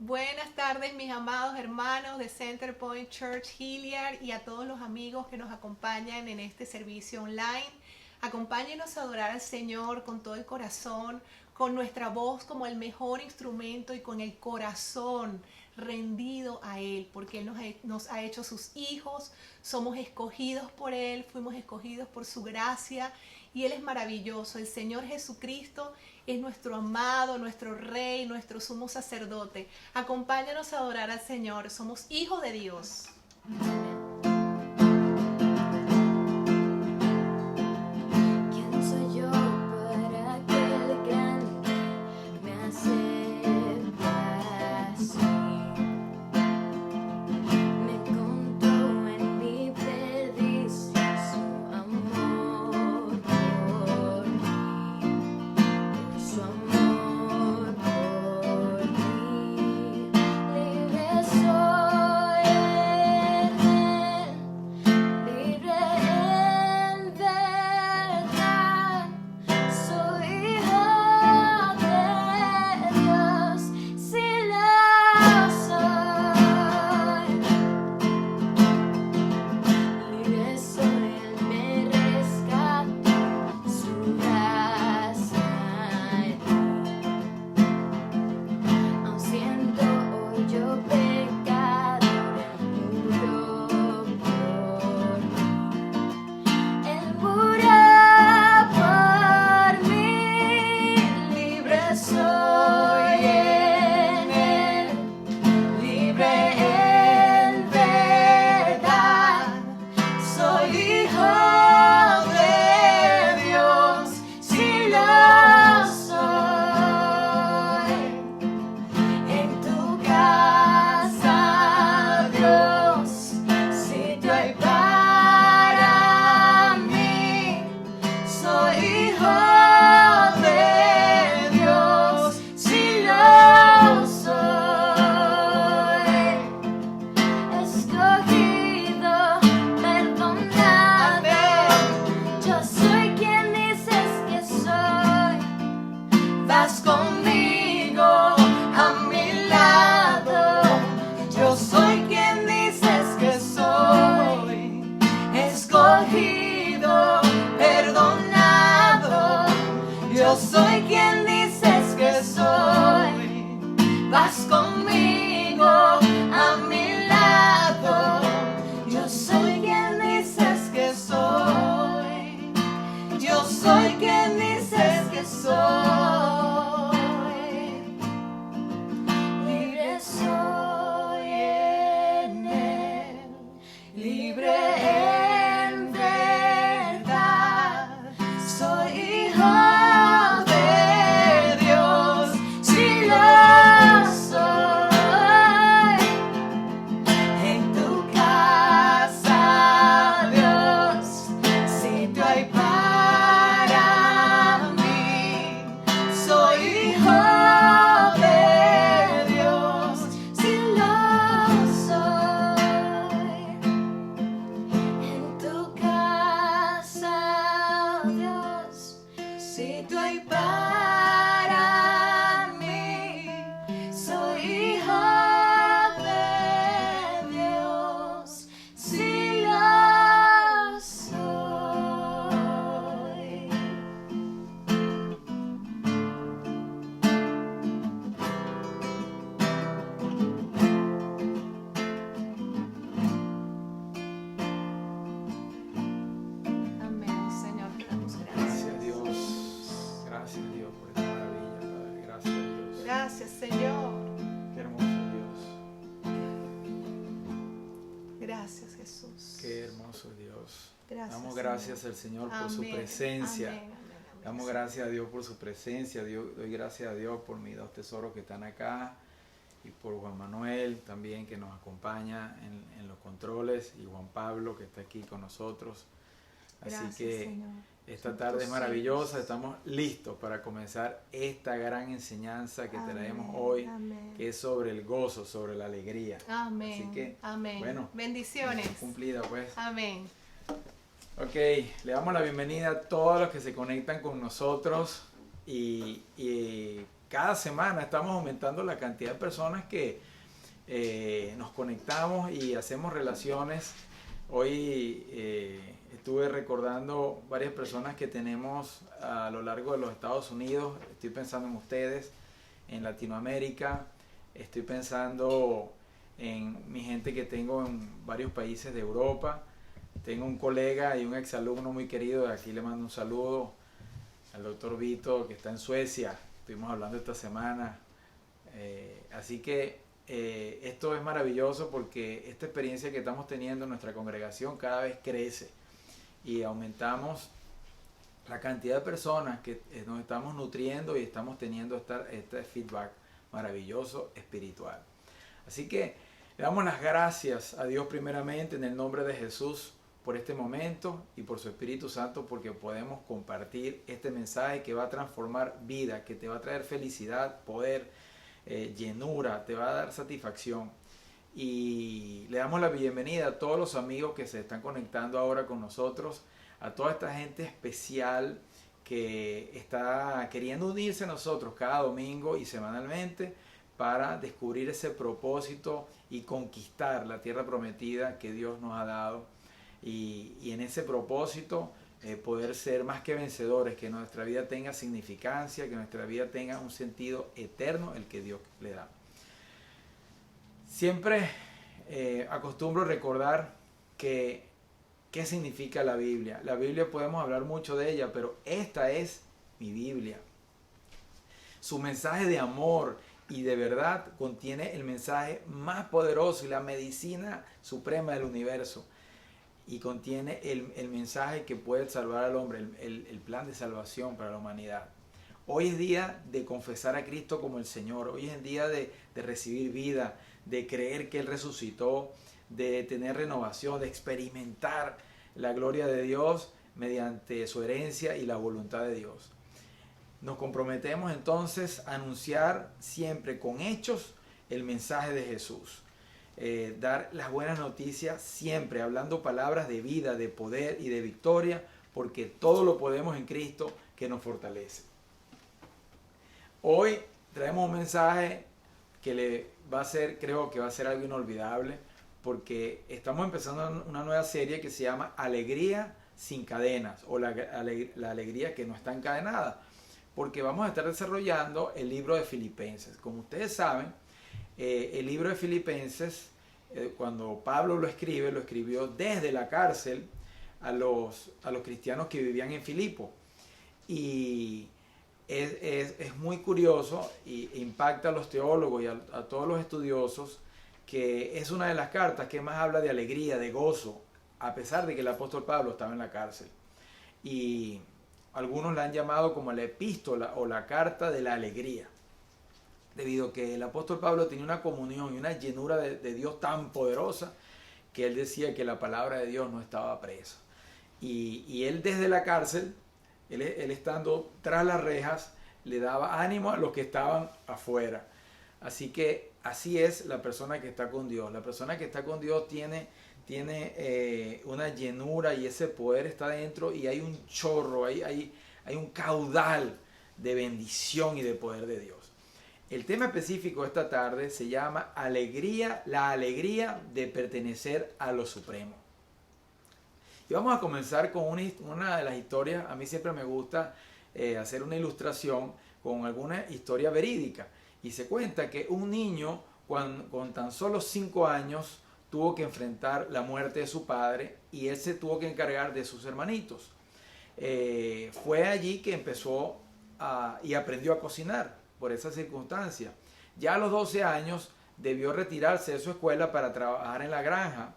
Buenas tardes, mis amados hermanos de Center Point Church Hilliard y a todos los amigos que nos acompañan en este servicio online. Acompáñenos a adorar al Señor con todo el corazón, con nuestra voz como el mejor instrumento y con el corazón rendido a Él, porque Él nos ha hecho sus hijos, somos escogidos por Él, fuimos escogidos por su gracia y Él es maravilloso. El Señor Jesucristo es nuestro amado, nuestro Rey, nuestro sumo sacerdote. Acompáñanos a adorar al Señor, somos hijos de Dios. Gracias al Señor por su presencia. Damos gracias a Dios por su presencia. Doy gracias a Dios por mis dos tesoros que están acá y por Juan Manuel también que nos acompaña en los controles y Juan Pablo que está aquí con nosotros. Así que esta tarde es maravillosa. Estamos listos para comenzar esta gran enseñanza que traemos hoy, que es sobre el gozo, sobre la alegría. Amén. Así que, bueno, bendiciones. Cumplida pues. Amén. Ok, le damos la bienvenida a todos los que se conectan con nosotros y cada semana estamos aumentando la cantidad de personas que nos conectamos y hacemos relaciones. Hoy estuve recordando varias personas que tenemos a lo largo de los Estados Unidos. Estoy pensando en ustedes, en Latinoamérica. Estoy pensando en mi gente que tengo en varios países de Europa. Tengo un colega y un exalumno muy querido, de aquí le mando un saludo al doctor Vito, que está en Suecia. Estuvimos hablando esta semana. Así que esto es maravilloso porque esta experiencia que estamos teniendo en nuestra congregación cada vez crece y aumentamos la cantidad de personas que nos estamos nutriendo y estamos teniendo este feedback maravilloso espiritual. Así que le damos las gracias a Dios primeramente en el nombre de Jesús por este momento y por su Espíritu Santo, porque podemos compartir este mensaje que va a transformar vida, que te va a traer felicidad, poder, llenura, te va a dar satisfacción. Y le damos la bienvenida a todos los amigos que se están conectando ahora con nosotros, a toda esta gente especial que está queriendo unirse a nosotros cada domingo y semanalmente para descubrir ese propósito y conquistar la tierra prometida que Dios nos ha dado. Y en ese propósito poder ser más que vencedores, que nuestra vida tenga significancia, que nuestra vida tenga un sentido eterno, el que Dios le da. Siempre acostumbro recordar qué significa la Biblia. La Biblia podemos hablar mucho de ella, pero esta es mi Biblia. Su mensaje de amor y de verdad contiene el mensaje más poderoso y la medicina suprema del universo. Y contiene el mensaje que puede salvar al hombre, el plan de salvación para la humanidad. Hoy es día de confesar a Cristo como el Señor. Hoy es día de recibir vida, de creer que Él resucitó, de tener renovación, de experimentar la gloria de Dios mediante su herencia y la voluntad de Dios. Nos comprometemos entonces a anunciar siempre con hechos el mensaje de Jesús. Dar las buenas noticias siempre, hablando palabras de vida, de poder y de victoria, porque todo lo podemos en Cristo que nos fortalece. Hoy traemos un mensaje que creo que va a ser algo inolvidable, porque estamos empezando una nueva serie que se llama Alegría sin cadenas, o la alegría que no está encadenada, porque vamos a estar desarrollando el libro de Filipenses. Como ustedes saben, el libro de Filipenses, cuando Pablo lo escribió desde la cárcel a los cristianos que vivían en Filipo. Y es muy curioso e impacta a los teólogos y a todos los estudiosos, que es una de las cartas que más habla de alegría, de gozo, a pesar de que el apóstol Pablo estaba en la cárcel. Y algunos la han llamado como la epístola o la carta de la alegría, debido a que el apóstol Pablo tenía una comunión y una llenura de Dios tan poderosa que él decía que la palabra de Dios no estaba presa. Y él desde la cárcel, él estando tras las rejas, le daba ánimo a los que estaban afuera. Así que así es la persona que está con Dios. La persona que está con Dios tiene una llenura y ese poder está dentro, y hay un chorro, hay un caudal de bendición y de poder de Dios. El tema específico de esta tarde se llama Alegría, la alegría de pertenecer a lo supremo. Y vamos a comenzar con una de las historias. A mí siempre me gusta hacer una ilustración con alguna historia verídica. Y se cuenta que un niño con tan solo 5 años tuvo que enfrentar la muerte de su padre, y él se tuvo que encargar de sus hermanitos. Fue allí que empezó y aprendió a cocinar por esa circunstancia. Ya a los 12 años debió retirarse de su escuela para trabajar en la granja,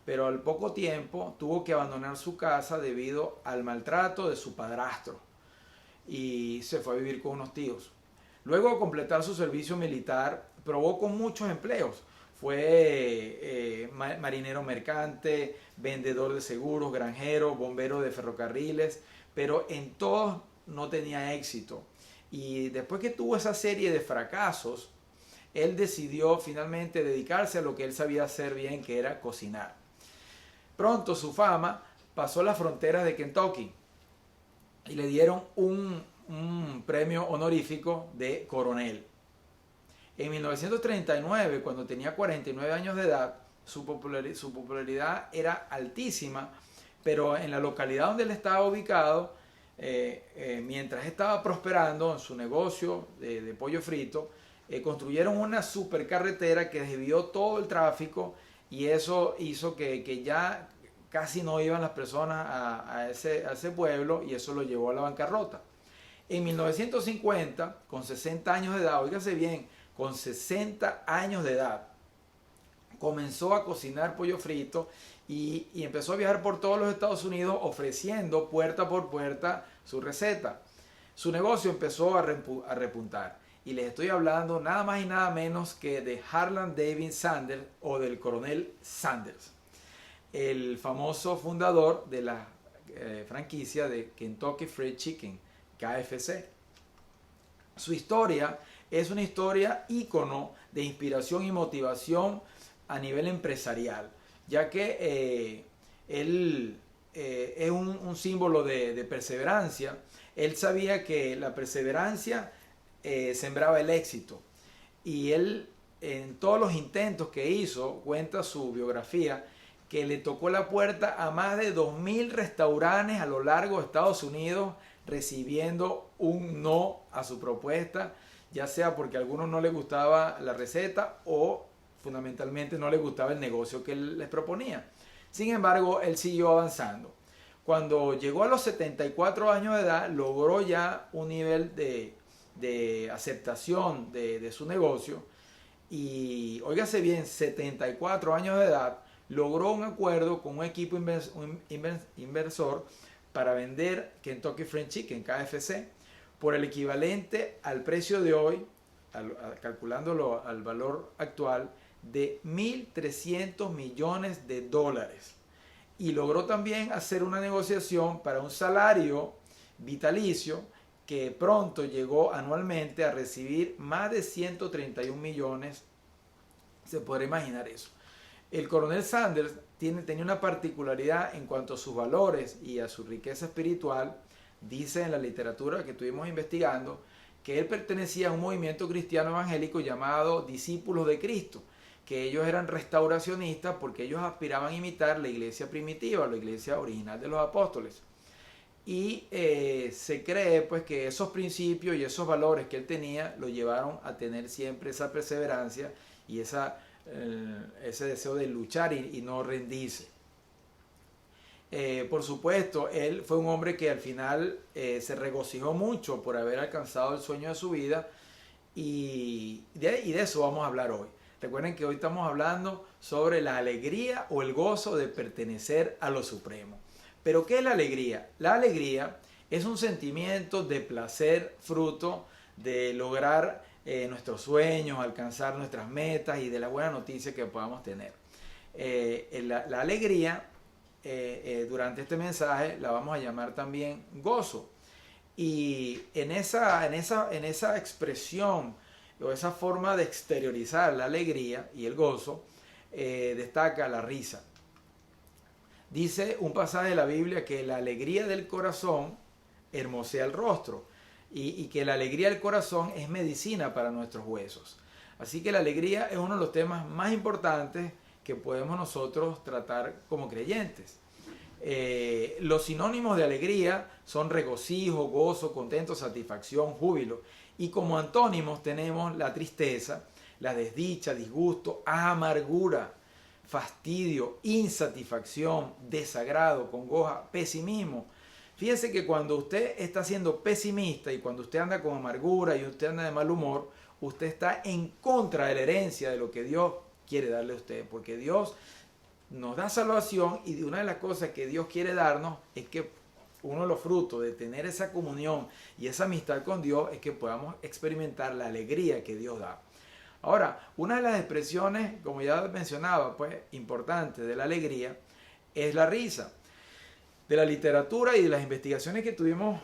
pero al poco tiempo tuvo que abandonar su casa debido al maltrato de su padrastro y se fue a vivir con unos tíos. Luego de completar su servicio militar, probó con muchos empleos. Fue marinero mercante, vendedor de seguros, granjero, bombero de ferrocarriles, pero en todos no tenía éxito. Y después que tuvo esa serie de fracasos, él decidió finalmente dedicarse a lo que él sabía hacer bien, que era cocinar. Pronto su fama pasó las fronteras de Kentucky y le dieron un premio honorífico de coronel. En 1939, cuando tenía 49 años de edad, su popularidad era altísima, pero en la localidad donde él estaba ubicado, mientras estaba prosperando en su negocio de pollo frito, construyeron una supercarretera que desvió todo el tráfico y eso hizo que ya casi no iban las personas a ese pueblo y eso lo llevó a la bancarrota. En 1950, con 60 años de edad, óigase bien, con 60 años de edad, comenzó a cocinar pollo frito y empezó a viajar por todos los Estados Unidos ofreciendo puerta por puerta su receta. Su negocio empezó a repuntar y les estoy hablando nada más y nada menos que de Harland David Sanders o del coronel Sanders, el famoso fundador de la franquicia de Kentucky Fried Chicken, KFC. Su historia es una historia ícono de inspiración y motivación a nivel empresarial, ya que él es un símbolo de perseverancia. Él sabía que la perseverancia sembraba el éxito y él en todos los intentos que hizo, cuenta su biografía, que le tocó la puerta a más de 2.000 restaurantes a lo largo de Estados Unidos recibiendo un no a su propuesta, ya sea porque a algunos no les gustaba la receta o fundamentalmente no les gustaba el negocio que él les proponía. Sin embargo, él siguió avanzando. Cuando llegó a los 74 años de edad, logró ya un nivel de aceptación de su negocio y, óigase bien, 74 años de edad, logró un acuerdo con un equipo inversor para vender Kentucky Fried Chicken, KFC, por el equivalente al precio de hoy, calculándolo al valor actual, de 1.300 millones de dólares. Y logró también hacer una negociación para un salario vitalicio que pronto llegó anualmente a recibir más de 131 millones. Se podrá imaginar eso. El coronel Sanders tenía una particularidad en cuanto a sus valores y a su riqueza espiritual. Dice en la literatura que estuvimos investigando que él pertenecía a un movimiento cristiano evangélico llamado Discípulos de Cristo, que ellos eran restauracionistas porque ellos aspiraban a imitar la iglesia primitiva, la iglesia original de los apóstoles. Y se cree pues que esos principios y esos valores que él tenía lo llevaron a tener siempre esa perseverancia y ese deseo de luchar y no rendirse. Por supuesto, él fue un hombre que al final se regocijó mucho por haber alcanzado el sueño de su vida y de eso vamos a hablar hoy. Recuerden que hoy estamos hablando sobre la alegría o el gozo de pertenecer a lo supremo. ¿Pero qué es la alegría? La alegría es un sentimiento de placer fruto de lograr nuestros sueños, alcanzar nuestras metas y de la buena noticia que podamos tener. La alegría durante este mensaje la vamos a llamar también gozo. Y en esa expresión o esa forma de exteriorizar la alegría y el gozo, destaca la risa. Dice un pasaje de la Biblia que la alegría del corazón hermosea el rostro y que la alegría del corazón es medicina para nuestros huesos. Así que la alegría es uno de los temas más importantes que podemos nosotros tratar como creyentes. Los sinónimos de alegría son regocijo, gozo, contento, satisfacción, júbilo. Y como antónimos tenemos la tristeza, la desdicha, disgusto, amargura, fastidio, insatisfacción, desagrado, congoja, pesimismo. Fíjense que cuando usted está siendo pesimista y cuando usted anda con amargura y usted anda de mal humor, usted está en contra de la herencia de lo que Dios quiere darle a usted, porque Dios nos da salvación y una de las cosas que Dios quiere darnos es que uno de los frutos de tener esa comunión y esa amistad con Dios es que podamos experimentar la alegría que Dios da. Ahora, una de las expresiones, como ya mencionaba, pues importante de la alegría es la risa. De la literatura y de las investigaciones que estuvimos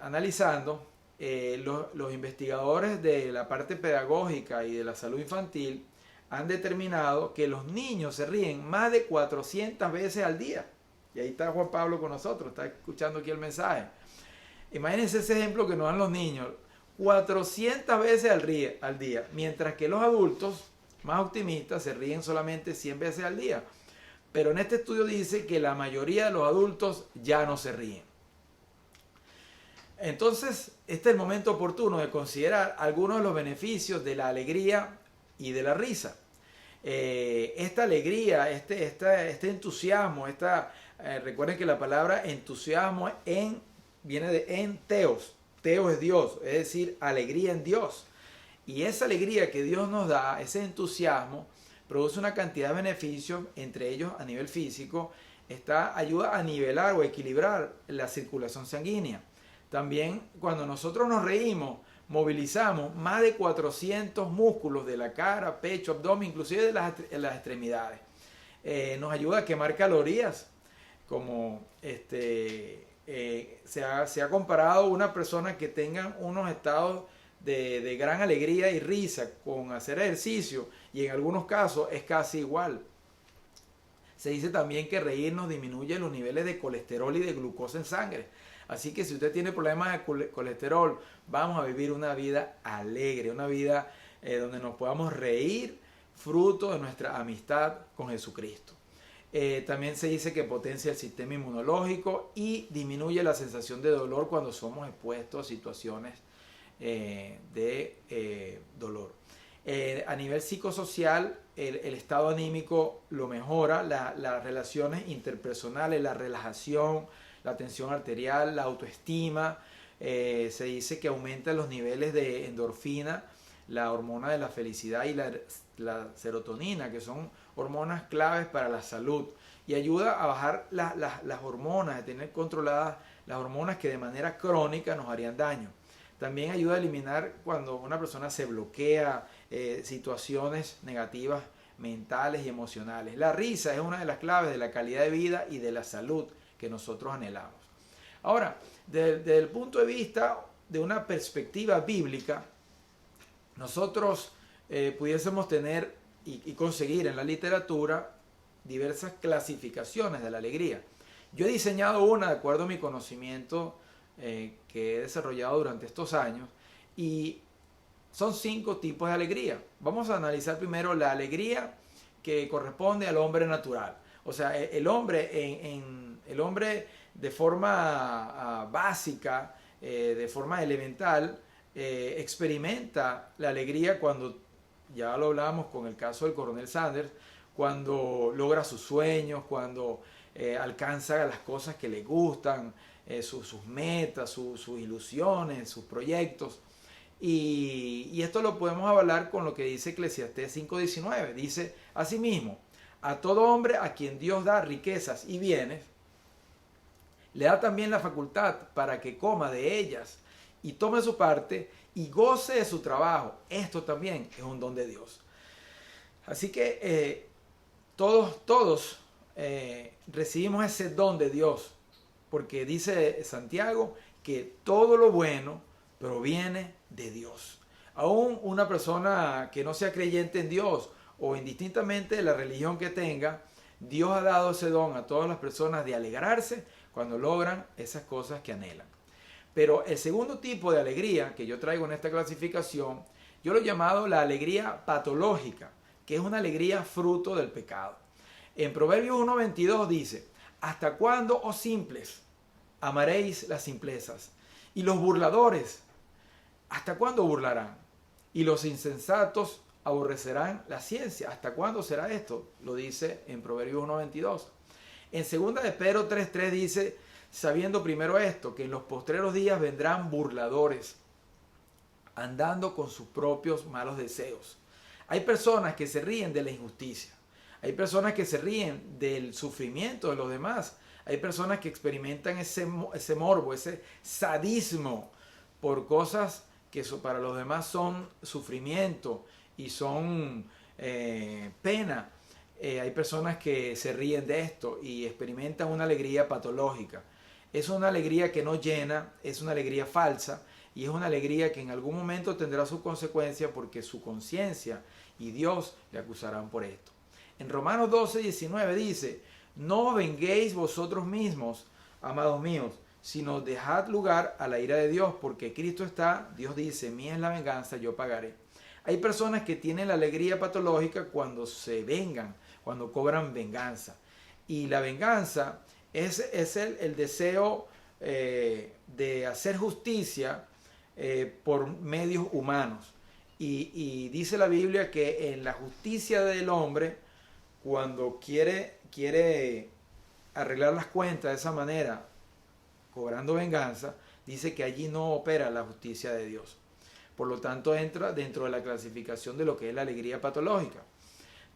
analizando, los investigadores de la parte pedagógica y de la salud infantil han determinado que los niños se ríen más de 400 veces al día. Y ahí está Juan Pablo con nosotros, está escuchando aquí el mensaje. Imagínense ese ejemplo que nos dan los niños, 400 veces al día, mientras que los adultos más optimistas se ríen solamente 100 veces al día. Pero en este estudio dice que la mayoría de los adultos ya no se ríen. Entonces, este es el momento oportuno de considerar algunos de los beneficios de la alegría y de la risa. Esta alegría, este entusiasmo, recuerden que la palabra entusiasmo viene de en teos. Teos es Dios, es decir, alegría en Dios. Y esa alegría que Dios nos da, ese entusiasmo, produce una cantidad de beneficios, entre ellos a nivel físico, ayuda a nivelar o equilibrar la circulación sanguínea. También cuando nosotros nos reímos, movilizamos más de 400 músculos de la cara, pecho, abdomen, inclusive de las extremidades. Nos ayuda a quemar calorías, como se ha comparado una persona que tenga unos estados de gran alegría y risa con hacer ejercicio, y en algunos casos es casi igual. Se dice también que reírnos disminuye los niveles de colesterol y de glucosa en sangre. Así que si usted tiene problemas de colesterol, vamos a vivir una vida alegre, una vida donde nos podamos reír, fruto de nuestra amistad con Jesucristo. También se dice que potencia el sistema inmunológico y disminuye la sensación de dolor cuando somos expuestos a situaciones de dolor. A nivel psicosocial, el estado anímico lo mejora, las relaciones interpersonales, la relajación, la tensión arterial, la autoestima. Se dice que aumenta los niveles de endorfina, la hormona de la felicidad, y la serotonina, que son hormonas claves para la salud, y ayuda a bajar las hormonas, a tener controladas las hormonas que de manera crónica nos harían daño. También ayuda a eliminar cuando una persona se bloquea situaciones negativas mentales y emocionales. La risa es una de las claves de la calidad de vida y de la salud que nosotros anhelamos. Ahora, desde el punto de vista de una perspectiva bíblica, nosotros pudiésemos tener y conseguir en la literatura diversas clasificaciones de la alegría. Yo he diseñado una de acuerdo a mi conocimiento que he desarrollado durante estos años, y son 5 tipos de alegría. Vamos a analizar primero la alegría que corresponde al hombre natural. O sea, el hombre de forma básica, de forma elemental, experimenta la alegría cuando, ya lo hablábamos con el caso del coronel Sanders, cuando logra sus sueños, cuando alcanza las cosas que le gustan, sus metas, sus ilusiones, sus proyectos. Y esto lo podemos avalar con lo que dice Eclesiastés 5:19. Dice, asimismo, a todo hombre a quien Dios da riquezas y bienes, le da también la facultad para que coma de ellas y tome su parte y goce de su trabajo. Esto también es un don de Dios. Así que todos recibimos ese don de Dios, porque dice Santiago que todo lo bueno proviene de Dios. Aún una persona que no sea creyente en Dios, o indistintamente de la religión que tenga, Dios ha dado ese don a todas las personas de alegrarse cuando logran esas cosas que anhelan. Pero el segundo tipo de alegría que yo traigo en esta clasificación, yo lo he llamado la alegría patológica, que es una alegría fruto del pecado. En Proverbios 1:22 dice, ¿hasta cuándo, oh simples, amaréis las simplezas? Y los burladores, ¿hasta cuándo burlarán? Y los insensatos aborrecerán la ciencia. ¿Hasta cuándo será esto? Lo dice en Proverbios 1:22. En 2 de Pedro 3:3 dice, sabiendo primero esto, que en los postreros días vendrán burladores, andando con sus propios malos deseos. Hay personas que se ríen de la injusticia. Hay personas que se ríen del sufrimiento de los demás. Hay personas que experimentan ese morbo, ese sadismo por cosas que para los demás son sufrimiento y son pena. Hay personas que se ríen de esto y experimentan una alegría patológica. Es una alegría que no llena, es una alegría falsa, y es una alegría que en algún momento tendrá su consecuencia, porque su conciencia y Dios le acusarán por esto. En Romanos 12:19 dice, no os venguéis vosotros mismos, amados míos, sino dejad lugar a la ira de Dios, porque Cristo está, Dios dice, mía es la venganza, yo pagaré. Hay personas que tienen la alegría patológica cuando se vengan, cuando cobran venganza. Y la venganza es el deseo de hacer justicia por medios humanos. Y dice la Biblia que en la justicia del hombre, cuando quiere arreglar las cuentas de esa manera, cobrando venganza, dice que allí no opera la justicia de Dios. Por lo tanto, entra dentro de la clasificación de lo que es la alegría patológica.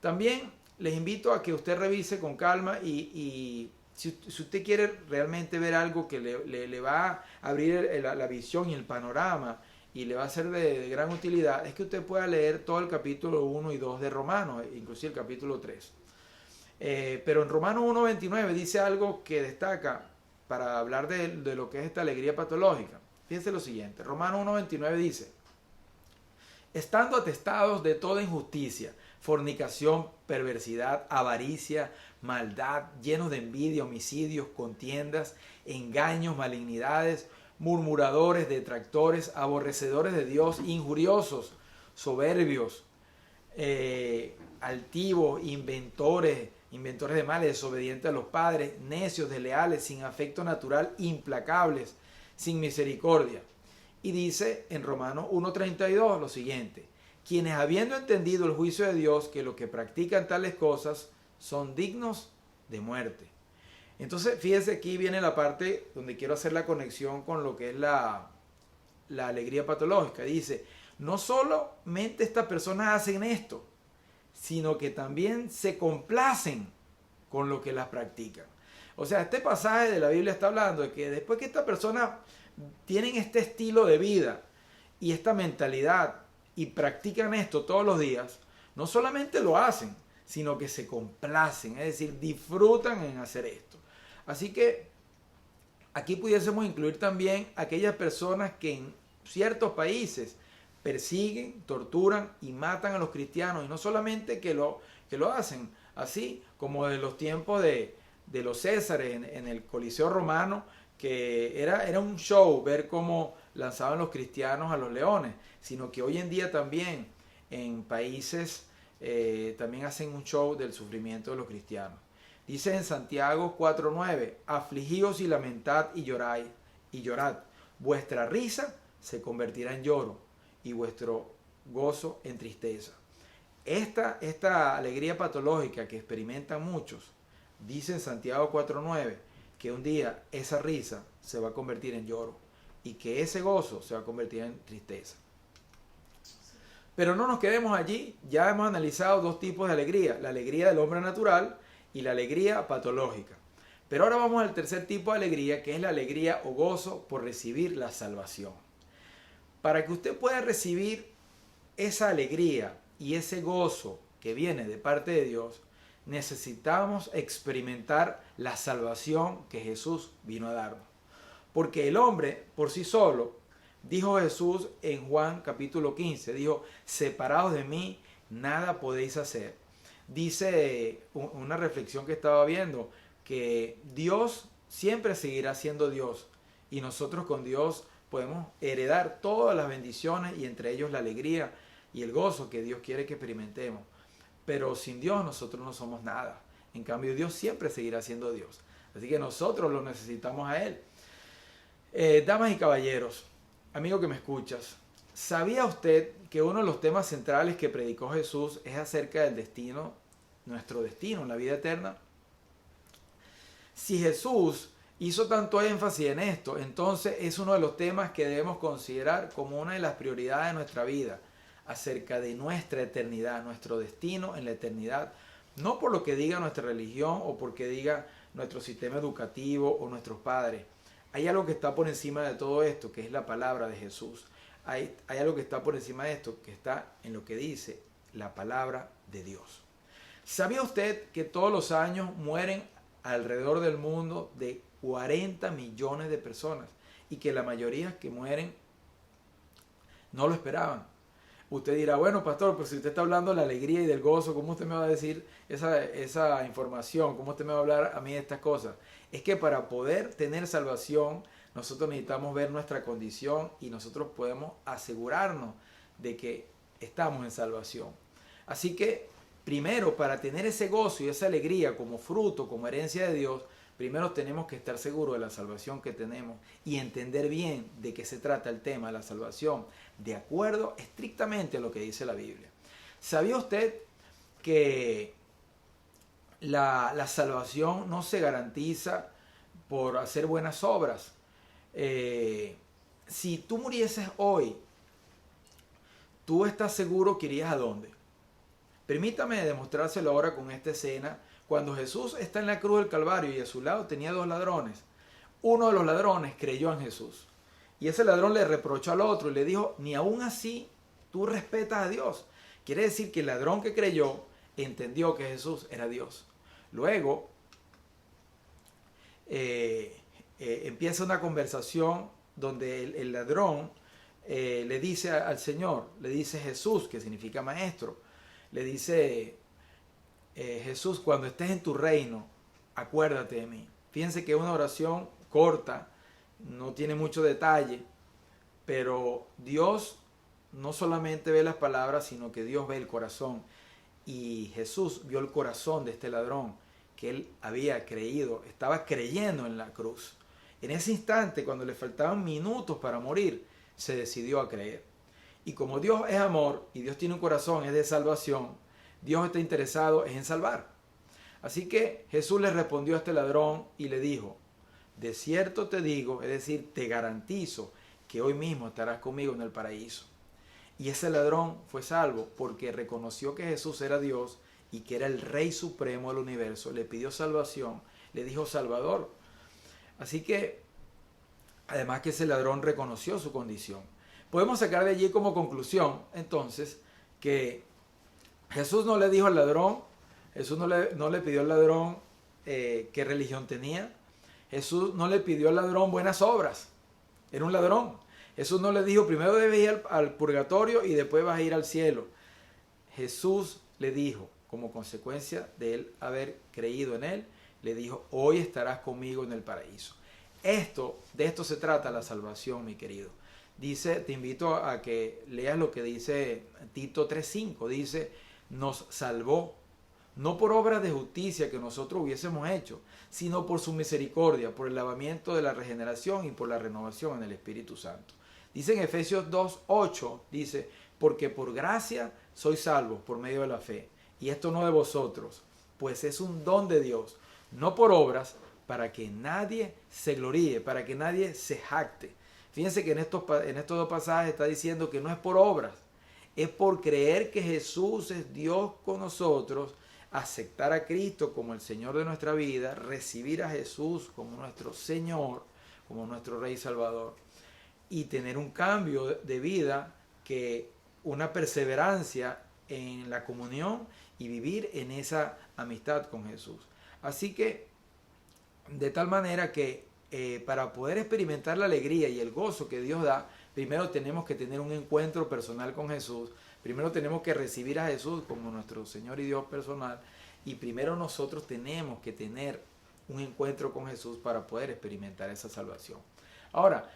También les invito a que usted revise con calma y si usted quiere realmente ver algo que le va a abrir la visión y el panorama y le va a ser de gran utilidad, es que usted pueda leer todo el capítulo 1 y 2 de Romanos, inclusive el capítulo 3. Pero en Romanos 1:29 dice algo que destaca para hablar de lo que es esta alegría patológica. Fíjense lo siguiente, Romanos 1:29 dice: estando atestados de toda injusticia, fornicación, perversidad, avaricia, maldad, llenos de envidia, homicidios, contiendas, engaños, malignidades, murmuradores, detractores, aborrecedores de Dios, injuriosos, soberbios, altivos, inventores de males, desobedientes a los padres, necios, desleales, sin afecto natural, implacables, sin misericordia. Y dice en Romanos 1:32 lo siguiente: quienes habiendo entendido el juicio de Dios, que los que practican tales cosas son dignos de muerte. Entonces, fíjense, aquí viene la parte donde quiero hacer la conexión con lo que es la alegría patológica. Dice, no solamente estas personas hacen esto, sino que también se complacen con lo que las practican. O sea, este pasaje de la Biblia está hablando de que después que estas personas tienen este estilo de vida y esta mentalidad y practican esto todos los días, no solamente lo hacen, sino que se complacen, es decir, disfrutan en hacer esto. Así que aquí pudiésemos incluir también aquellas personas que en ciertos países persiguen, torturan y matan a los cristianos, y no solamente que lo hacen así como de los tiempos de los Césares en el Coliseo Romano, que era un show ver cómo lanzaban los cristianos a los leones, sino que hoy en día también en países también hacen un show del sufrimiento de los cristianos. Dice en Santiago 4:9, afligíos y lamentad y llorad, vuestra risa se convertirá en lloro y vuestro gozo en tristeza. Esta alegría patológica que experimentan muchos, dice en Santiago 4:9, que un día esa risa se va a convertir en lloro y que ese gozo se va a convertir en tristeza. Pero no nos quedemos allí, ya hemos analizado dos tipos de alegría, la alegría del hombre natural y la alegría patológica. Pero ahora vamos al tercer tipo de alegría, que es la alegría o gozo por recibir la salvación. Para que usted pueda recibir esa alegría y ese gozo que viene de parte de Dios, necesitamos experimentar la salvación que Jesús vino a darnos. Porque el hombre por sí solo, dijo Jesús en Juan capítulo 15, dijo, separados de mí, nada podéis hacer. Dice una reflexión que estaba viendo, que Dios siempre seguirá siendo Dios y nosotros con Dios podemos heredar todas las bendiciones y entre ellos la alegría y el gozo que Dios quiere que experimentemos. Pero sin Dios nosotros no somos nada. En cambio, Dios siempre seguirá siendo Dios. Así que nosotros lo necesitamos a Él. Damas y caballeros, amigo que me escuchas, ¿sabía usted que uno de los temas centrales que predicó Jesús es acerca del destino, nuestro destino en la vida eterna? Si Jesús hizo tanto énfasis en esto, entonces es uno de los temas que debemos considerar como una de las prioridades de nuestra vida, acerca de nuestra eternidad, nuestro destino en la eternidad, no por lo que diga nuestra religión o porque diga nuestro sistema educativo o nuestros padres. Hay algo que está por encima de todo esto, que es la palabra de Jesús. Hay algo que está por encima de esto, que está en lo que dice la palabra de Dios. ¿Sabía usted que todos los años mueren alrededor del mundo de 40 millones de personas y que la mayoría que mueren no lo esperaban? Usted dirá, bueno, pastor, pues si usted está hablando de la alegría y del gozo, ¿cómo usted me va a decir esa información? ¿Cómo usted me va a hablar a mí de estas cosas? Es que para poder tener salvación nosotros necesitamos ver nuestra condición y nosotros podemos asegurarnos de que estamos en salvación. Así que primero, para tener ese gozo y esa alegría como fruto, como herencia de Dios, primero tenemos que estar seguros de la salvación que tenemos y entender bien de qué se trata el tema de la salvación, de acuerdo estrictamente a lo que dice la Biblia. ¿Sabía usted que la salvación no se garantiza por hacer buenas obras? Si tú murieses hoy, ¿tú estás seguro que irías a dónde? Permítame demostrárselo ahora con esta escena. Cuando Jesús está en la cruz del Calvario y a su lado tenía 2 ladrones, uno de los ladrones creyó en Jesús. Y ese ladrón le reprochó al otro y le dijo, ni aún así tú respetas a Dios. Quiere decir que el ladrón que creyó entendió que Jesús era Dios. Luego empieza una conversación donde el ladrón le dice al Señor, le dice Jesús, que significa maestro, le dice Jesús, cuando estés en tu reino, acuérdate de mí. Fíjense que es una oración corta, no tiene mucho detalle, pero Dios no solamente ve las palabras, sino que Dios ve el corazón. Y Jesús vio el corazón de este ladrón, que él había creído, estaba creyendo en la cruz. En ese instante, cuando le faltaban minutos para morir, se decidió a creer. Y como Dios es amor y Dios tiene un corazón, es de salvación, Dios está interesado en salvar. Así que Jesús le respondió a este ladrón y le dijo, de cierto te digo, es decir, te garantizo que hoy mismo estarás conmigo en el paraíso. Y ese ladrón fue salvo porque reconoció que Jesús era Dios y que era el Rey Supremo del universo. Le pidió salvación, le dijo Salvador. Así que, además que ese ladrón reconoció su condición. Podemos sacar de allí como conclusión, entonces, que Jesús no le dijo al ladrón, Jesús no le pidió al ladrón qué religión tenía. Jesús no le pidió al ladrón buenas obras. Era un ladrón. Jesús no le dijo, primero debes ir al purgatorio y después vas a ir al cielo. Jesús le dijo, como consecuencia de él haber creído en él, le dijo, hoy estarás conmigo en el paraíso. De esto se trata la salvación, mi querido. Dice, te invito a que leas lo que dice Tito 3:5. Dice, nos salvó, no por obras de justicia que nosotros hubiésemos hecho, sino por su misericordia, por el lavamiento de la regeneración y por la renovación en el Espíritu Santo. Dice en Efesios 2:8, dice, porque por gracia sois salvos por medio de la fe, y esto no de vosotros, pues es un don de Dios, no por obras, para que nadie se gloríe, para que nadie se jacte. Fíjense que en estos 2 pasajes está diciendo que no es por obras, es por creer que Jesús es Dios con nosotros, aceptar a Cristo como el Señor de nuestra vida, recibir a Jesús como nuestro Señor, como nuestro Rey Salvador, y tener un cambio de vida, que una perseverancia en la comunión y vivir en esa amistad con Jesús. Así que, de tal manera que para poder experimentar la alegría y el gozo que Dios da, primero tenemos que tener un encuentro personal con Jesús, primero tenemos que recibir a Jesús como nuestro Señor y Dios personal, y primero nosotros tenemos que tener un encuentro con Jesús para poder experimentar esa salvación. Ahora,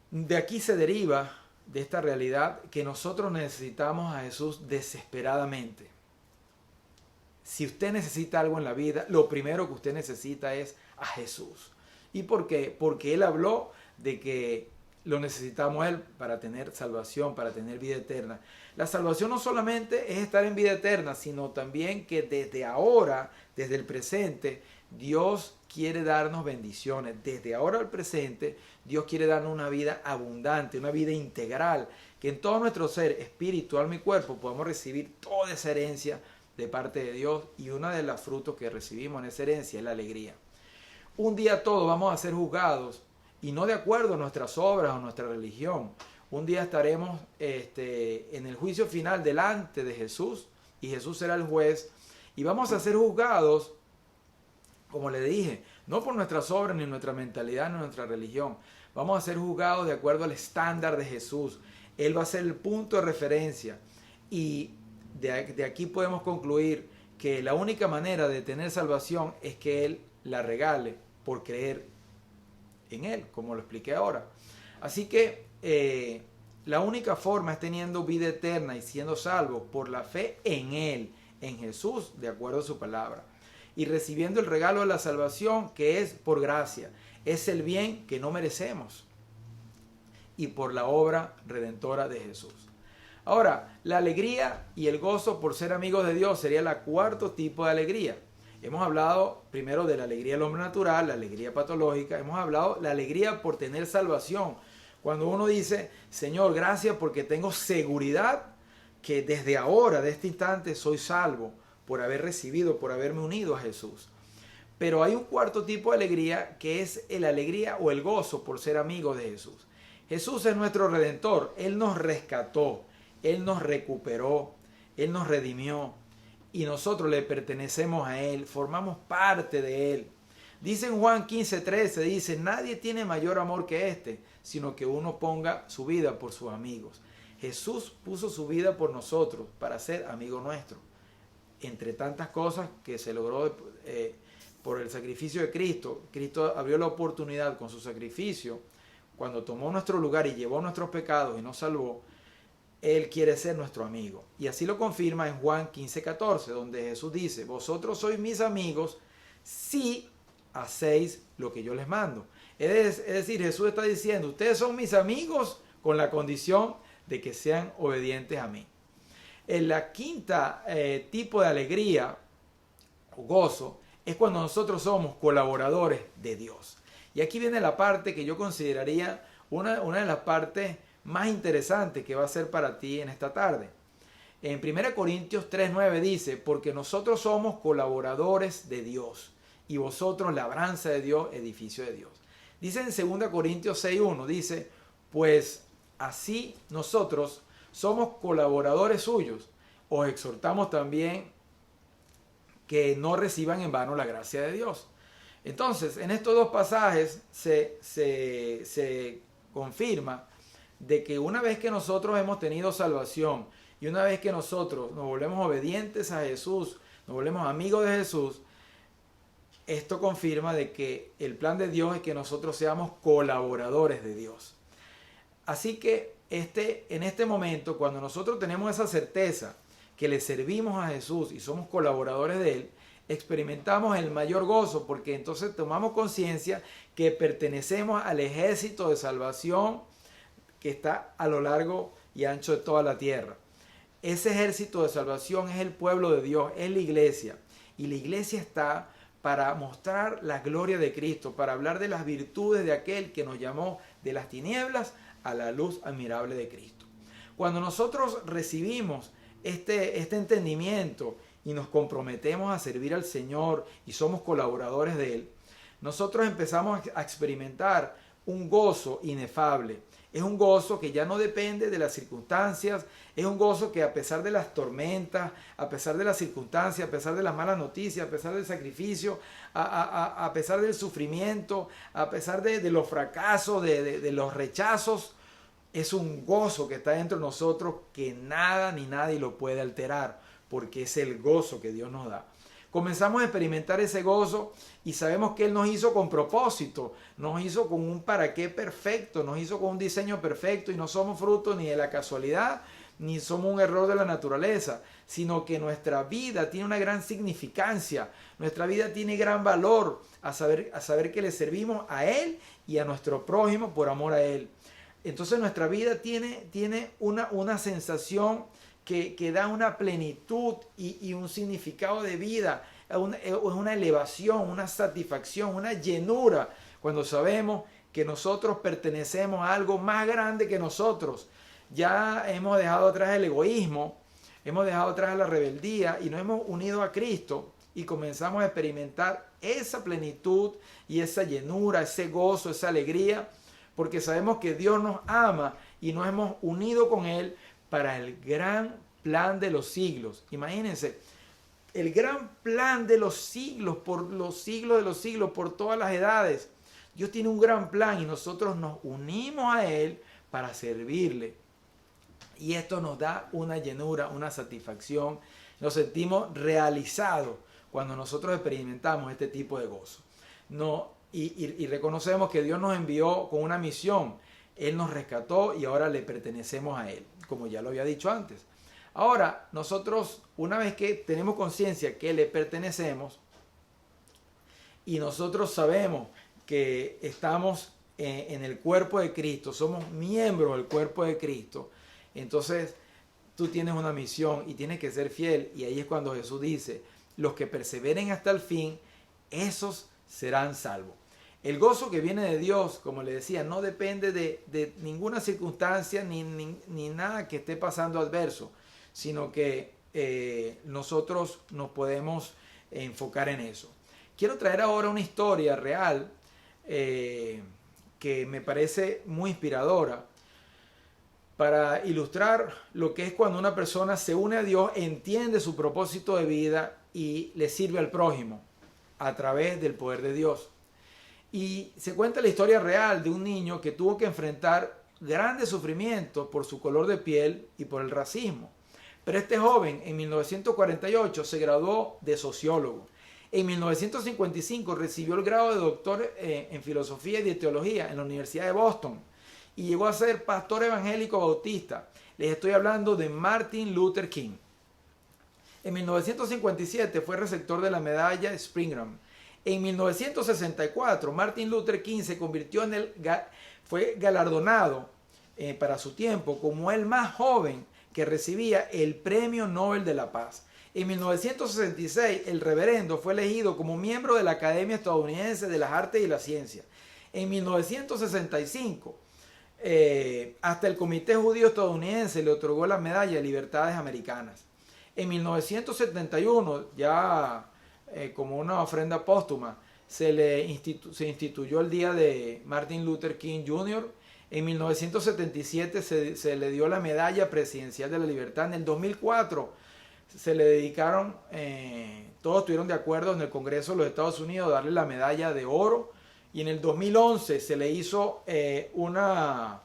de aquí se deriva, de esta realidad, que nosotros necesitamos a Jesús desesperadamente. Si usted necesita algo en la vida, lo primero que usted necesita es a Jesús. ¿Y por qué? Porque Él habló de que lo necesitamos Él para tener salvación, para tener vida eterna. La salvación no solamente es estar en vida eterna, sino también que desde ahora, desde el presente, Dios quiere darnos bendiciones. Desde ahora al presente, Dios quiere darnos una vida abundante, una vida integral, que en todo nuestro ser, espíritu, alma y cuerpo, podamos recibir toda esa herencia de parte de Dios, y uno de los frutos que recibimos en esa herencia es la alegría. Un día todos vamos a ser juzgados, y no de acuerdo a nuestras obras o nuestra religión. Un día estaremos en el juicio final delante de Jesús, y Jesús será el juez, y vamos a ser juzgados, como le dije, no por nuestras obras, ni nuestra mentalidad, ni nuestra religión. Vamos a ser juzgados de acuerdo al estándar de Jesús. Él va a ser el punto de referencia, y de aquí podemos concluir que la única manera de tener salvación es que Él la regale por creer en Él, como lo expliqué ahora. Así que la única forma es teniendo vida eterna y siendo salvos por la fe en Él, en Jesús, de acuerdo a su palabra. Y recibiendo el regalo de la salvación, que es por gracia. Es el bien que no merecemos. Y por la obra redentora de Jesús. Ahora, la alegría y el gozo por ser amigos de Dios sería el cuarto tipo de alegría. Hemos hablado primero de la alegría del hombre natural, la alegría patológica. Hemos hablado de la alegría por tener salvación. Cuando uno dice, Señor, gracias porque tengo seguridad que desde ahora, de este instante, soy salvo por haber recibido, por haberme unido a Jesús. Pero hay un cuarto tipo de alegría que es la alegría o el gozo por ser amigos de Jesús. Jesús es nuestro Redentor. Él nos rescató, Él nos recuperó, Él nos redimió y nosotros le pertenecemos a Él, formamos parte de Él. Dice en Juan 15:13, dice, nadie tiene mayor amor que este, sino que uno ponga su vida por sus amigos. Jesús puso su vida por nosotros para ser amigo nuestro. Entre tantas cosas que se logró por el sacrificio de Cristo, Cristo abrió la oportunidad con su sacrificio, cuando tomó nuestro lugar y llevó nuestros pecados y nos salvó. Él quiere ser nuestro amigo. Y así lo confirma en Juan 15:14, donde Jesús dice, vosotros sois mis amigos si hacéis lo que yo les mando. Es decir, Jesús está diciendo, ustedes son mis amigos con la condición de que sean obedientes a mí. En la quinta tipo de alegría o gozo es cuando nosotros somos colaboradores de Dios. Y aquí viene la parte que yo consideraría una de las partes más interesantes que va a ser para ti en esta tarde. En 1 Corintios 3:9 dice, porque nosotros somos colaboradores de Dios y vosotros labranza de Dios, edificio de Dios. Dice en 2 Corintios 6:1, dice, pues así nosotros somos colaboradores suyos. Os exhortamos también que no reciban en vano la gracia de Dios. Entonces, en estos dos pasajes se confirma de que una vez que nosotros hemos tenido salvación y una vez que nosotros nos volvemos obedientes a Jesús, nos volvemos amigos de Jesús, esto confirma de que el plan de Dios es que nosotros seamos colaboradores de Dios. Así que en este momento, cuando nosotros tenemos esa certeza que le servimos a Jesús y somos colaboradores de Él, experimentamos el mayor gozo porque entonces tomamos conciencia que pertenecemos al ejército de salvación que está a lo largo y ancho de toda la tierra. Ese ejército de salvación es el pueblo de Dios, es la iglesia. Y la iglesia está para mostrar la gloria de Cristo, para hablar de las virtudes de aquel que nos llamó de las tinieblas a la luz admirable de Cristo. Cuando nosotros recibimos este entendimiento y nos comprometemos a servir al Señor y somos colaboradores de Él, nosotros empezamos a experimentar un gozo inefable. Es un gozo que ya no depende de las circunstancias, es un gozo que a pesar de las tormentas, a pesar de las circunstancias, a pesar de las malas noticias, a pesar del sacrificio, a pesar del sufrimiento, a pesar de los fracasos, de los rechazos, es un gozo que está dentro de nosotros que nada ni nadie lo puede alterar, porque es el gozo que Dios nos da. Comenzamos a experimentar ese gozo y sabemos que Él nos hizo con propósito, nos hizo con un para qué perfecto, nos hizo con un diseño perfecto y no somos fruto ni de la casualidad, ni somos un error de la naturaleza, sino que nuestra vida tiene una gran significancia, nuestra vida tiene gran valor a saber que le servimos a Él y a nuestro prójimo por amor a Él. Entonces nuestra vida tiene una sensación que da una plenitud y un significado de vida, una elevación, una satisfacción, una llenura, cuando sabemos que nosotros pertenecemos a algo más grande que nosotros. Ya hemos dejado atrás el egoísmo, hemos dejado atrás la rebeldía y nos hemos unido a Cristo y comenzamos a experimentar esa plenitud y esa llenura, ese gozo, esa alegría, porque sabemos que Dios nos ama y nos hemos unido con Él para el gran plan de los siglos. Imagínense, el gran plan de los siglos, por los siglos de los siglos, por todas las edades. Dios tiene un gran plan y nosotros nos unimos a Él para servirle. Y esto nos da una llenura, una satisfacción. Nos sentimos realizados cuando nosotros experimentamos este tipo de gozo. y reconocemos que Dios nos envió con una misión. Él nos rescató y ahora le pertenecemos a Él, como ya lo había dicho antes. Ahora, nosotros, una vez que tenemos conciencia que le pertenecemos y nosotros sabemos que estamos en el cuerpo de Cristo, somos miembros del cuerpo de Cristo, entonces tú tienes una misión y tienes que ser fiel. Y ahí es cuando Jesús dice, los que perseveren hasta el fin, esos serán salvos. El gozo que viene de Dios, como le decía, no depende de ninguna circunstancia ni nada que esté pasando adverso, sino que nosotros nos podemos enfocar en eso. Quiero traer ahora una historia real que me parece muy inspiradora para ilustrar lo que es cuando una persona se une a Dios, entiende su propósito de vida y le sirve al prójimo a través del poder de Dios. Y se cuenta la historia real de un niño que tuvo que enfrentar grandes sufrimientos por su color de piel y por el racismo. Pero este joven en 1948 se graduó de sociólogo. En 1955 recibió el grado de doctor en filosofía y de teología en la Universidad de Boston y llegó a ser pastor evangélico bautista. Les estoy hablando de Martin Luther King. En 1957 fue receptor de la medalla Spingarn. En 1964 Martin Luther King se convirtió fue galardonado para su tiempo como el más joven que recibía el Premio Nobel de la Paz. En 1966 el reverendo fue elegido como miembro de la Academia Estadounidense de las Artes y las Ciencias. En 1965 hasta el Comité Judío Estadounidense le otorgó la Medalla de Libertades Americanas. En 1971, ya como una ofrenda póstuma, se instituyó el Día de Martin Luther King Jr. En 1977 se le dio la Medalla Presidencial de la Libertad. En el 2004 se le dedicaron, todos estuvieron de acuerdo en el Congreso de los Estados Unidos darle la Medalla de Oro. Y en el 2011 se le hizo una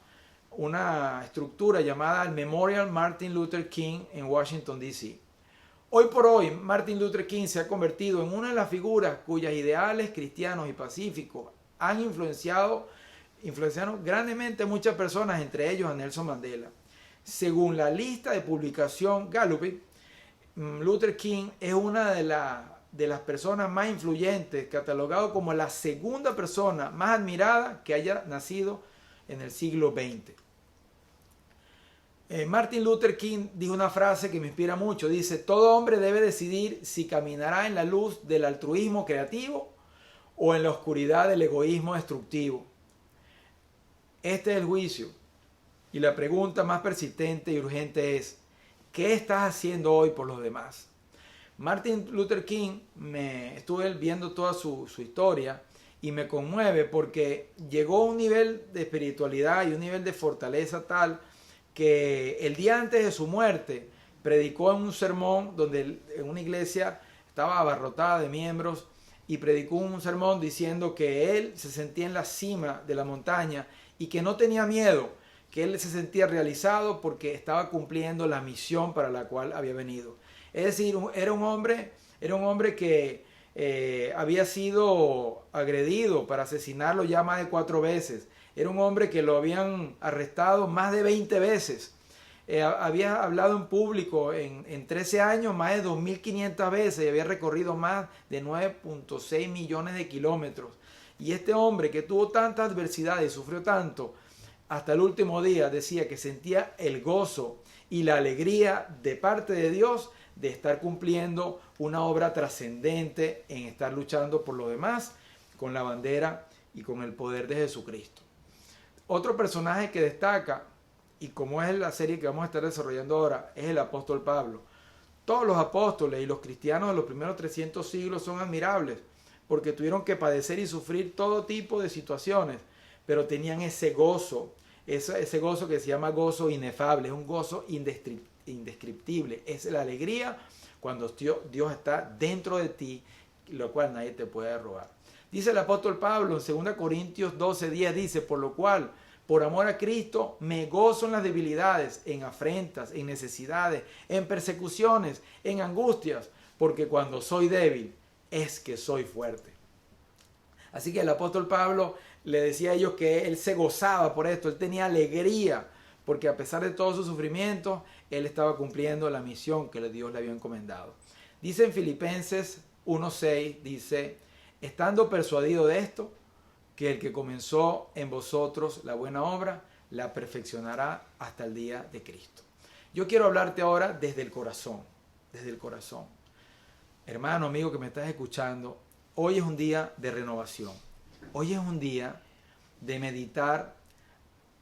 estructura llamada el Memorial Martin Luther King en Washington, D.C. Hoy por hoy, Martin Luther King se ha convertido en una de las figuras cuyas ideales cristianos y pacíficos han influenciado grandemente a muchas personas, entre ellos a Nelson Mandela. Según la lista de publicación Gallup, Luther King es una de las personas más influyentes, catalogado como la segunda persona más admirada que haya nacido en el siglo XX. Martin Luther King dijo una frase que me inspira mucho. Dice, todo hombre debe decidir si caminará en la luz del altruismo creativo o en la oscuridad del egoísmo destructivo. Este es el juicio. Y la pregunta más persistente y urgente es, ¿qué estás haciendo hoy por los demás? Martin Luther King, estuve viendo toda su historia y me conmueve porque llegó a un nivel de espiritualidad y un nivel de fortaleza tal que el día antes de su muerte predicó en un sermón donde en una iglesia estaba abarrotada de miembros y predicó un sermón diciendo que él se sentía en la cima de la montaña y que no tenía miedo, que él se sentía realizado porque estaba cumpliendo la misión para la cual había venido. Es decir, era un hombre que había sido agredido para asesinarlo ya más de 4 veces. Era un hombre que lo habían arrestado más de 20 veces. Había hablado en público en 13 años más de 2.500 veces y había recorrido más de 9.6 millones de kilómetros. Y este hombre que tuvo tanta adversidad y sufrió tanto, hasta el último día decía que sentía el gozo y la alegría de parte de Dios de estar cumpliendo una obra trascendente en estar luchando por los demás con la bandera y con el poder de Jesucristo. Otro personaje que destaca, y como es la serie que vamos a estar desarrollando ahora, es el apóstol Pablo. Todos los apóstoles y los cristianos de los primeros 300 siglos son admirables porque tuvieron que padecer y sufrir todo tipo de situaciones, pero tenían ese gozo, ese gozo que se llama gozo inefable, es un gozo indescriptible, es la alegría cuando Dios está dentro de ti, lo cual nadie te puede robar. Dice el apóstol Pablo en 2 Corintios 12:10, dice, por lo cual, por amor a Cristo, me gozo en las debilidades, en afrentas, en necesidades, en persecuciones, en angustias, porque cuando soy débil, es que soy fuerte. Así que el apóstol Pablo le decía a ellos que él se gozaba por esto, él tenía alegría, porque a pesar de todos sus sufrimientos, él estaba cumpliendo la misión que Dios le había encomendado. Dice en Filipenses 1:6, dice, estando persuadido de esto, que el que comenzó en vosotros la buena obra, la perfeccionará hasta el día de Cristo. Yo quiero hablarte ahora desde el corazón, desde el corazón. Hermano, amigo que me estás escuchando, hoy es un día de renovación. Hoy es un día de meditar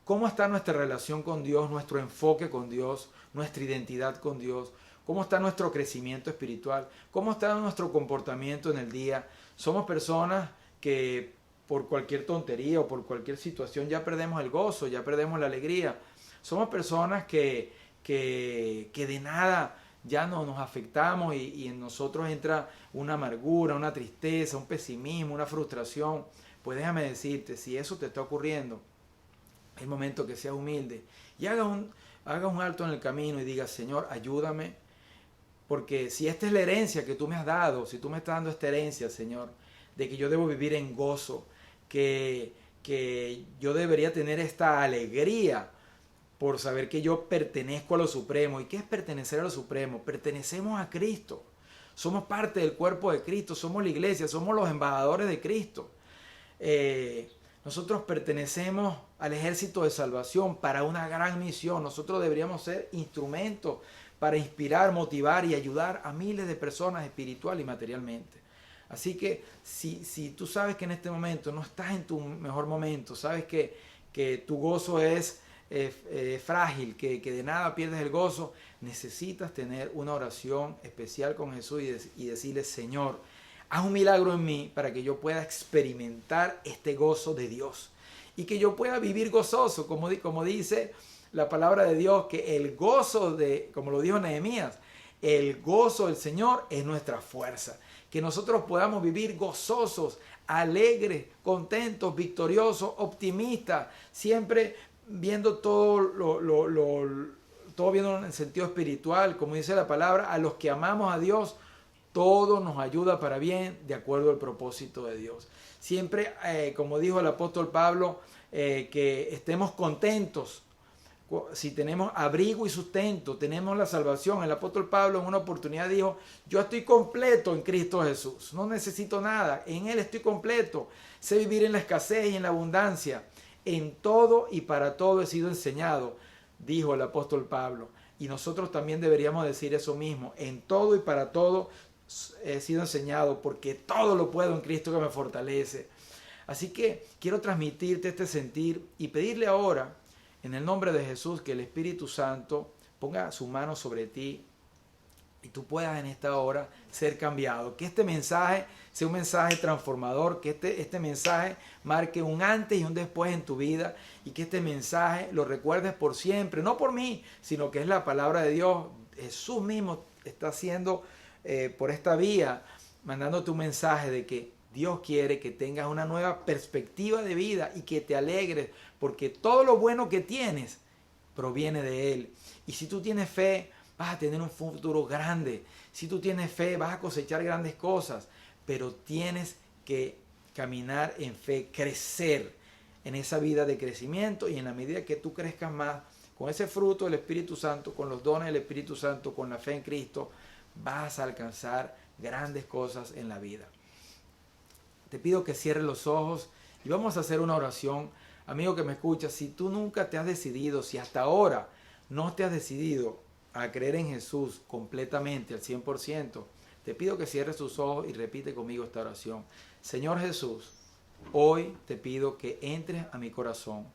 cómo está nuestra relación con Dios, nuestro enfoque con Dios, nuestra identidad con Dios, cómo está nuestro crecimiento espiritual, cómo está nuestro comportamiento en el día. Somos personas que por cualquier tontería o por cualquier situación ya perdemos el gozo, ya perdemos la alegría. Somos personas que de nada ya no nos afectamos y en nosotros entra una amargura, una tristeza, un pesimismo, una frustración. Pues déjame decirte, si eso te está ocurriendo, es el momento que seas humilde y haga un alto en el camino y diga, Señor, ayúdame, porque si esta es la herencia que tú me has dado, si tú me estás dando esta herencia, Señor, de que yo debo vivir en gozo, que yo debería tener esta alegría por saber que yo pertenezco a lo supremo. ¿Y qué es pertenecer a lo supremo? Pertenecemos a Cristo. Somos parte del cuerpo de Cristo, somos la iglesia, somos los embajadores de Cristo. Nosotros pertenecemos al ejército de salvación para una gran misión. Nosotros deberíamos ser instrumentos para inspirar, motivar y ayudar a miles de personas espiritual y materialmente. Así que si tú sabes que en este momento no estás en tu mejor momento, sabes que tu gozo es frágil, que de nada pierdes el gozo, necesitas tener una oración especial con Jesús y decirle, Señor, haz un milagro en mí para que yo pueda experimentar este gozo de Dios y que yo pueda vivir gozoso, como dice la palabra de Dios, que el gozo como lo dijo Nehemías, el gozo del Señor es nuestra fuerza. Que nosotros podamos vivir gozosos, alegres, contentos, victoriosos, optimistas, siempre viendo todo viendo en el sentido espiritual, como dice la palabra, a los que amamos a Dios, todo nos ayuda para bien de acuerdo al propósito de Dios. Siempre, como dijo el apóstol Pablo, que estemos contentos. Si tenemos abrigo y sustento, tenemos la salvación. El apóstol Pablo en una oportunidad dijo, yo estoy completo en Cristo Jesús, no necesito nada, en Él estoy completo, sé vivir en la escasez y en la abundancia, en todo y para todo he sido enseñado, dijo el apóstol Pablo. Y nosotros también deberíamos decir eso mismo, en todo y para todo he sido enseñado, porque todo lo puedo en Cristo que me fortalece. Así que quiero transmitirte este sentir y pedirle ahora, en el nombre de Jesús, que el Espíritu Santo ponga su mano sobre ti y tú puedas en esta hora ser cambiado. Que este mensaje sea un mensaje transformador, que este mensaje marque un antes y un después en tu vida y que este mensaje lo recuerdes por siempre, no por mí, sino que es la palabra de Dios. Jesús mismo está haciendo por esta vía, mandándote un mensaje de que Dios quiere que tengas una nueva perspectiva de vida y que te alegres, porque todo lo bueno que tienes proviene de Él. Y si tú tienes fe, vas a tener un futuro grande. Si tú tienes fe, vas a cosechar grandes cosas, pero tienes que caminar en fe, crecer en esa vida de crecimiento, y en la medida que tú crezcas más con ese fruto del Espíritu Santo, con los dones del Espíritu Santo, con la fe en Cristo, vas a alcanzar grandes cosas en la vida. Te pido que cierres los ojos y vamos a hacer una oración. Amigo que me escuchas, si tú nunca te has decidido, si hasta ahora no te has decidido a creer en Jesús completamente, al 100%, te pido que cierres tus ojos y repite conmigo esta oración. Señor Jesús, hoy te pido que entres a mi corazón.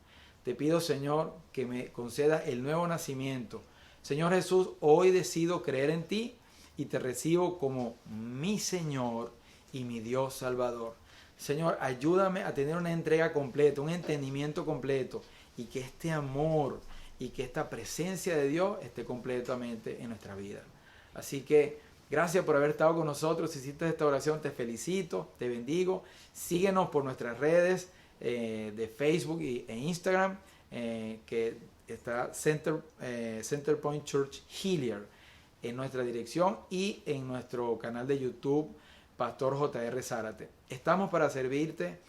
Te pido, Señor, que me concedas el nuevo nacimiento. Señor Jesús, hoy decido creer en ti y te recibo como mi Señor y mi Dios Salvador. Señor, ayúdame a tener una entrega completa, un entendimiento completo, y que este amor y que esta presencia de Dios esté completamente en nuestra vida. Así que gracias por haber estado con nosotros. Si hiciste esta oración, te felicito, te bendigo. Síguenos por nuestras redes de Facebook e Instagram, que está Center Point Church Hilliard en nuestra dirección, y en nuestro canal de YouTube Pastor J.R. Zárate. Estamos para servirte.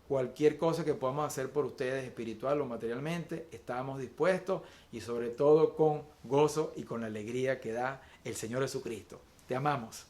Cualquier cosa que podamos hacer por ustedes, espiritual o materialmente, estamos dispuestos, y sobre todo con gozo y con la alegría que da el Señor Jesucristo. Te amamos.